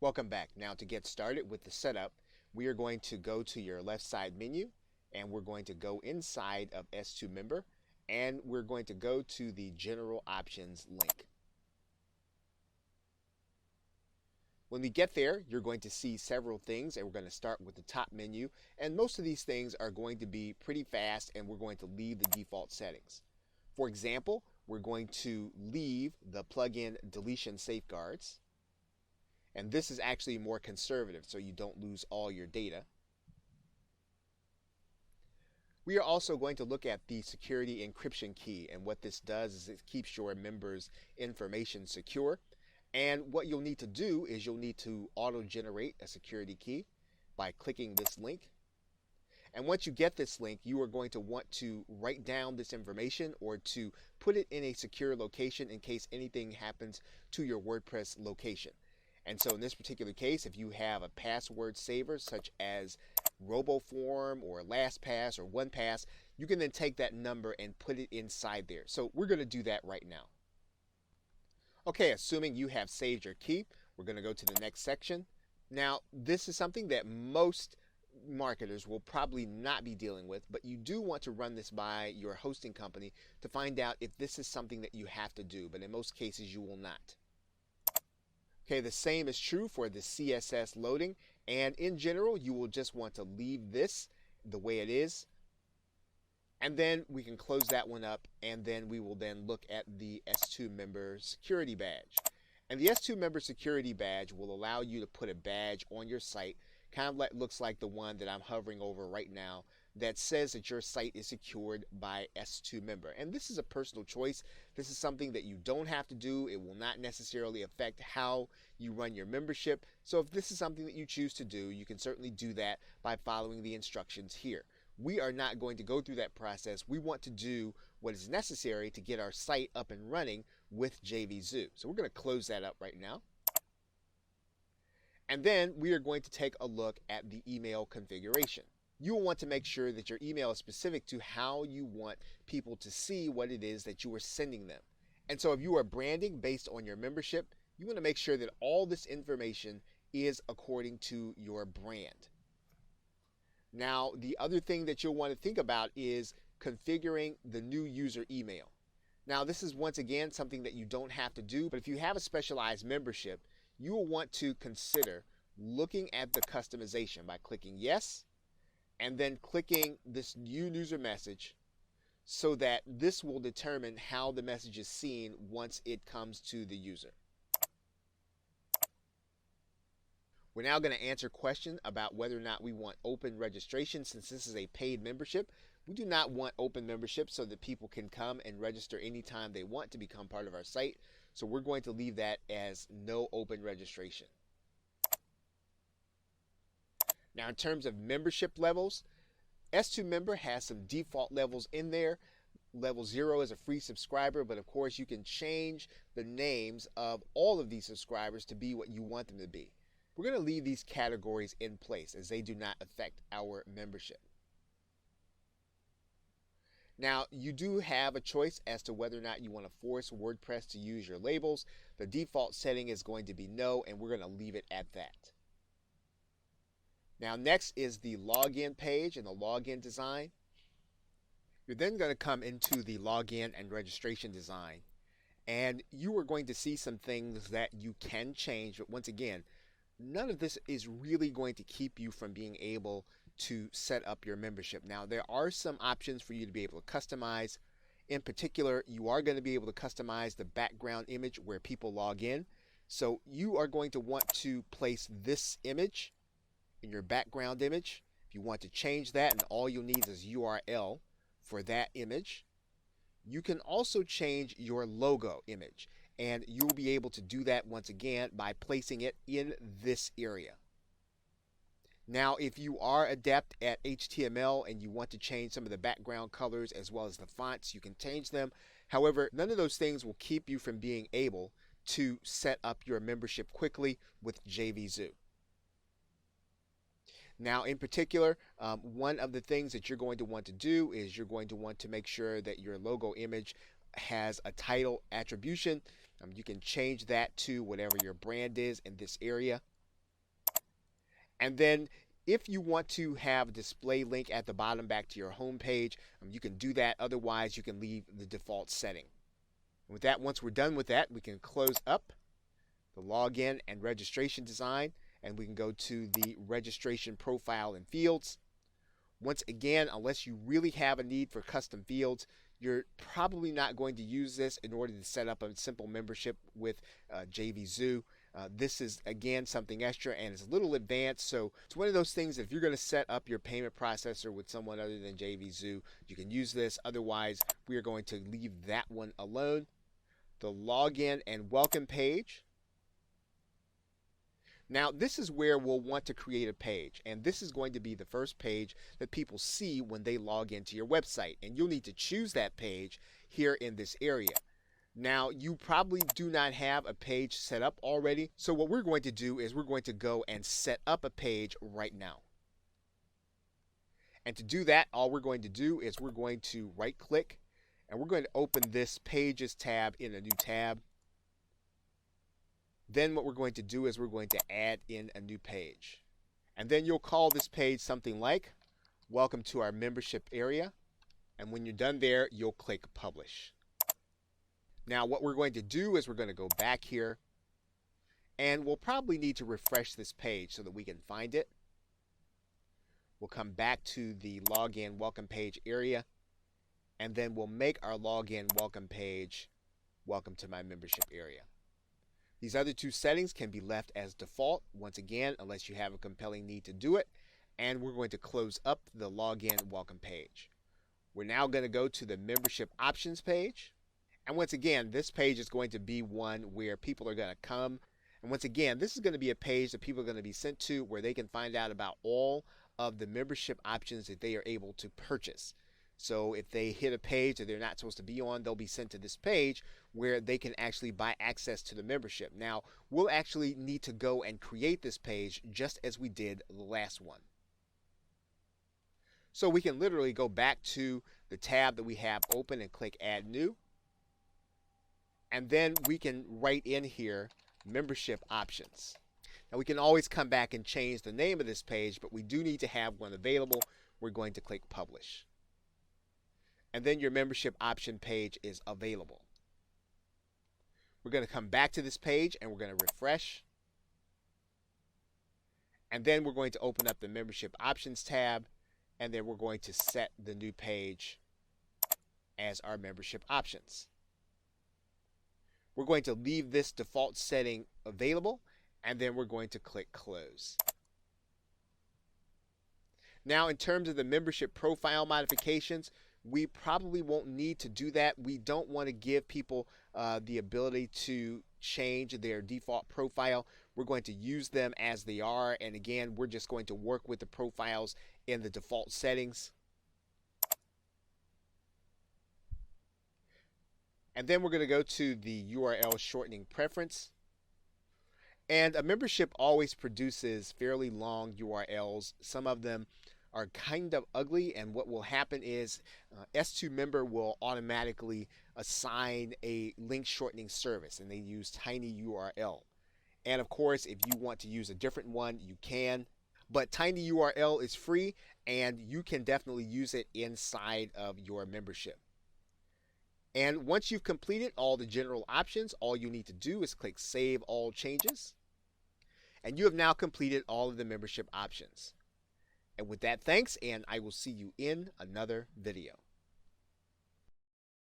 Welcome back. Now to get started with the setup, we are going to go to your left side menu and we're going to go inside of S2 Member and we're going to go to the General Options link. When we get there, you're going to see several things and we're going to start with the top menu, and most of these things are going to be pretty fast and we're going to leave the default settings. For example, we're going to leave the plugin deletion safeguards. And this is actually more conservative, so you don't lose all your data. We are also going to look at the security encryption key, and what this does is it keeps your members' information secure. And what you'll need to do is you'll need to auto-generate a security key by clicking this link. And once you get this link, you are going to want to write down this information or to put it in a secure location in case anything happens to your WordPress location. And so in this particular case, if you have a password saver such as RoboForm or LastPass or OnePass, you can then take that number and put it inside there. So we're going to do that right now. Okay, assuming you have saved your key, we're going to go to the next section. Now, this is something that most marketers will probably not be dealing with, but you do want to run this by your hosting company to find out if this is something that you have to do, but in most cases you will not. Okay, the same is true for the CSS loading, and in general you will just want to leave this the way it is, and then we can close that one up, and then we will then look at the S2 member security badge. And the S2 member security badge will allow you to put a badge on your site, kind of like, looks like the one that I'm hovering over right now, that says that your site is secured by S2 member. And this is a personal choice. This is something that you don't have to do. It will not necessarily affect how you run your membership. So if this is something that you choose to do, you can certainly do that by following the instructions here. We are not going to go through that process. We want to do what is necessary to get our site up and running with JVZoo. So we're going to close that up right now. And then we are going to take a look at the email configuration. You will want to make sure that your email is specific to how you want people to see what it is that you are sending them. And so if you are branding based on your membership, you want to make sure that all this information is according to your brand. Now, the other thing that you'll want to think about is configuring the new user email. Now, this is once again something that you don't have to do, but if you have a specialized membership, you will want to consider looking at the customization by clicking yes, and then clicking this new user message so that this will determine how the message is seen once it comes to the user. We're now going to answer questions about whether or not we want open registration. Since this is a paid membership, we do not want open membership so that people can come and register anytime they want to become part of our site. So we're going to leave that as no open registration. Now, in terms of membership levels, S2 Member has some default levels in there. Level 0 is a free subscriber, but of course you can change the names of all of these subscribers to be what you want them to be. We're going to leave these categories in place as they do not affect our membership. Now, you do have a choice as to whether or not you want to force WordPress to use your labels. The default setting is going to be no, and we're going to leave it at that. Now, next is the login page and the login design. You're then going to come into the login and registration design, and you are going to see some things that you can change. But once again, none of this is really going to keep you from being able to set up your membership. Now, there are some options for you to be able to customize. In particular, you are going to be able to customize the background image where people log in. So you are going to want to place this image in your background image. If you want to change that, and all you'll need is URL for that image. You can also change your logo image, and you'll be able to do that once again by placing it in this area. Now, if you are adept at HTML and you want to change some of the background colors as well as the fonts, you can change them. However, none of those things will keep you from being able to set up your membership quickly with JVZoo. Now, in particular, one of the things that you're going to want to do is you're going to want to make sure that your logo image has a title attribution. You can change that to whatever your brand is in this area. And then if you want to have a display link at the bottom back to your home page, you can do that. Otherwise, you can leave the default setting. And with that, once we're done with that, we can close up the login and registration design, and we can go to the registration profile and fields. Once again, unless you really have a need for custom fields, you're probably not going to use this in order to set up a simple membership with JVZoo. This is, again, something extra and it's a little advanced. So it's one of those things, if you're going to set up your payment processor with someone other than JVZoo, you can use this. Otherwise, we are going to leave that one alone. The login and welcome page. Now, this is where we'll want to create a page, and this is going to be the first page that people see when they log into your website, and you'll need to choose that page here in this area. Now, you probably do not have a page set up already, so what we're going to do is we're going to go and set up a page right now. And to do that, all we're going to do is we're going to right-click, and we're going to open this Pages tab in a new tab. Then what we're going to do is we're going to add in a new page. And then you'll call this page something like, Welcome to our membership area. And when you're done there, you'll click Publish. Now what we're going to do is we're going to go back here, and we'll probably need to refresh this page so that we can find it. We'll come back to the Login Welcome Page area, and then we'll make our Login Welcome Page Welcome to my membership area. These other two settings can be left as default, once again, unless you have a compelling need to do it. And we're going to close up the login welcome page. We're now going to go to the membership options page. And once again, this page is going to be one where people are going to come. And once again, this is going to be a page that people are going to be sent to where they can find out about all of the membership options that they are able to purchase. So if they hit a page that they're not supposed to be on, they'll be sent to this page where they can actually buy access to the membership. Now, we'll actually need to go and create this page just as we did the last one. So we can literally go back to the tab that we have open and click Add New. And then we can write in here membership options. Now we can always come back and change the name of this page, but we do need to have one available. We're going to click Publish. And then your membership option page is available. We're going to come back to this page and we're going to refresh. And then we're going to open up the membership options tab, and then we're going to set the new page as our membership options. We're going to leave this default setting available, and then we're going to click Close. Now, in terms of the membership profile modifications, we probably won't need to do that. We don't want to give people the ability to change their default profile. We're going to use them as they are. And again, we're just going to work with the profiles in the default settings. And then we're going to go to the URL shortening preference. And a membership always produces fairly long URLs. Some of them are kind of ugly, and what will happen is S2 member will automatically assign a link shortening service, and they use tinyURL. And of course, if you want to use a different one, you can. But tinyURL is free, and you can definitely use it inside of your membership. And once you've completed all the general options, all you need to do is click Save All Changes. And you have now completed all of the membership options. And with that, thanks, and I will see you in another video.